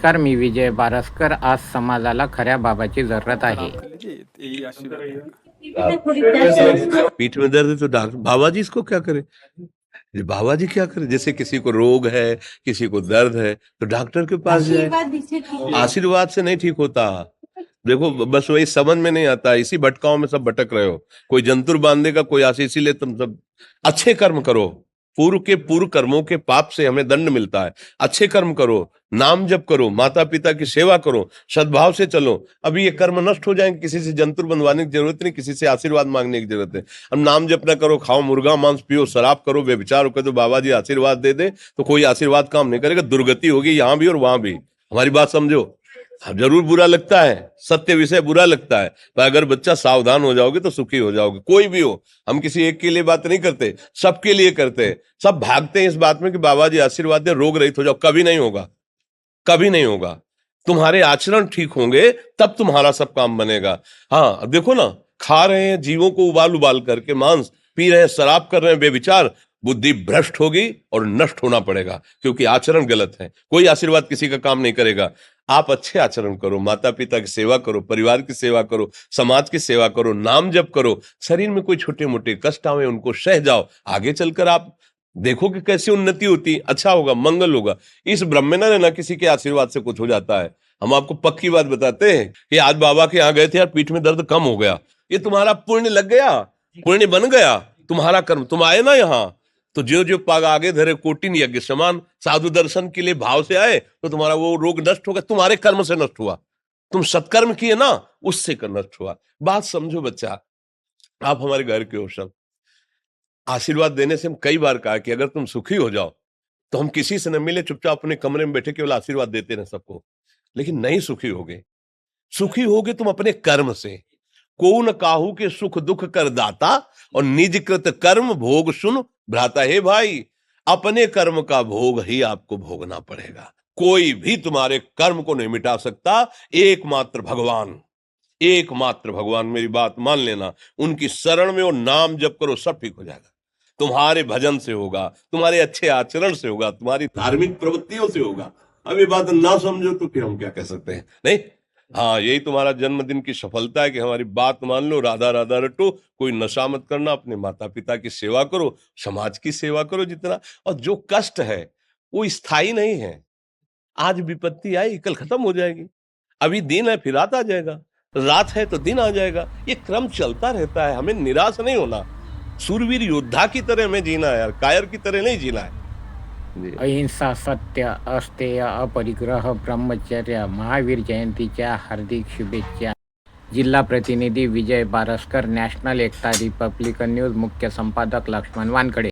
नमस्कार, मी विजय बारसकर. आज समाजाला खऱ्या बाबाची जरूरत आहे. पीठ में दर्द है तो डॉक्टर बाबा जी इसको क्या करे। ये बाबा जी क्या करे, जैसे किसी को रोग है, किसी को दर्द है तो डॉक्टर के पास जाए। आशीर्वाद से नहीं ठीक होता। देखो बस वही समझ में नहीं आता, इसी भटकाओं में सब भटक रहे हो। कोई जंतुर बांधेगा, कोई आशीष, इसीलिए तुम सब अच्छे कर्म करो। पूर्व के पूर्व कर्मों के पाप से हमें दंड मिलता है। अच्छे कर्म करो, नाम जप करो, माता पिता की सेवा करो, सद्भाव से चलो। अभी ये कर्म नष्ट हो जाएंगे, किसी से जंतुर बंधवाने की जरूरत नहीं, किसी से आशीर्वाद मांगने की जरूरत है। अब नाम जप ना करो, खाओ मुर्गा मांस, पियो शराब, करो व्यभिचार करो, तो बाबा जी आशीर्वाद दे दे तो कोई आशीर्वाद काम नहीं करेगा। दुर्गति होगी यहाँ भी और वहां भी। हमारी बात समझो। अब जरूर बुरा लगता है, सत्य विषय बुरा लगता है, पर अगर बच्चा सावधान हो जाओगे तो सुखी हो जाओगे। कोई भी हो, हम किसी एक के लिए बात नहीं करते, सबके लिए करते हैं। सब भागते हैं इस बात में कि बाबा जी आशीर्वाद दे, रोग रहित हो जाओ। कभी नहीं होगा, कभी नहीं होगा। तुम्हारे आचरण ठीक होंगे तब तुम्हारा सब काम बनेगा। हाँ, अब देखो ना, खा रहे हैं जीवों को उबाल उबाल करके मांस, पी रहे हैं शराब, कर रहे हैं बेविचार, बुद्धि भ्रष्ट होगी और नष्ट होना पड़ेगा, क्योंकि आचरण गलत है। कोई आशीर्वाद किसी का काम नहीं करेगा। आप अच्छे आचरण करो, माता पिता की सेवा करो, परिवार की सेवा करो, समाज की सेवा करो, नाम जप करो। शरीर में कोई छोटे मोटे कष्ट आवे उनको सह जाओ। आगे चलकर आप देखो कि कैसी उन्नति होती, अच्छा होगा, मंगल होगा। इस ब्रह्म में ना किसी के आशीर्वाद से कुछ हो जाता है। हम आपको पक्की बात बताते हैं कि आज बाबा के यहाँ गए थे यार, पीठ में दर्द कम हो गया। ये तुम्हारा पुण्य लग गया, पुण्य बन गया, तुम्हारा कर्म। तुम आए ना यहाँ तो जो जो पाग आगे धरे कोटिन यज्ञ समान, साधु दर्शन के लिए भाव से आए तो तुम्हारा वो रोग नष्ट होगा। तुम्हारे कर्म से नष्ट हुआ, तुम सत्कर्म किए ना, उससे कर नष्ट हुआ। बात समझो बच्चा, आप हमारे घर के हो सब। आशीर्वाद देने से हम कई बार कहा कि अगर तुम सुखी हो जाओ तो हम किसी से न मिले, चुपचाप अपने कमरे में बैठे केवल आशीर्वाद देते रहे सबको। लेकिन नहीं सुखी होगे, सुखी होगे तुम अपने कर्म से। को न काहू के सुख दुख कर दाता, और निज कृत कर्म भोग सुन भ्राता। हे भाई, अपने कर्म का भोग ही आपको भोगना पड़ेगा। कोई भी तुम्हारे कर्म को नहीं मिटा सकता, एकमात्र भगवान, एकमात्र भगवान। मेरी बात मान लेना, उनकी शरण में और नाम जप करो, सब ठीक हो जाएगा। तुम्हारे भजन से होगा, तुम्हारे अच्छे आचरण से होगा, तुम्हारी धार्मिक प्रवृत्तियों से होगा। अब ये बात ना समझो तो फिर हम क्या कह सकते हैं। नहीं, हाँ, यही तुम्हारा जन्मदिन की सफलता है कि हमारी बात मान लो, राधा राधा रटो, कोई नशा मत करना, अपने माता पिता की सेवा करो, समाज की सेवा करो जितना। और जो कष्ट है वो स्थायी नहीं है। आज विपत्ति आई, कल खत्म हो जाएगी। अभी दिन है, फिर रात आ जाएगा, रात है तो दिन आ जाएगा। ये क्रम चलता रहता है, हमें निराश नहीं होना। सूरवीर योद्धा की तरह हमें जीना है यार, कायर की तरह नहीं जीना है। अहिंसा, सत्य, अस्तेय, अपरिग्रह, ब्रह्मचर्य. महावीर जयंतीच्या हार्दिक शुभेच्छा. जिल्हा प्रतिनिधी विजय बारसकर, नॅशनल एकता रिपब्लिकन न्यूज. मुख्य संपादक लक्ष्मण वानकडे.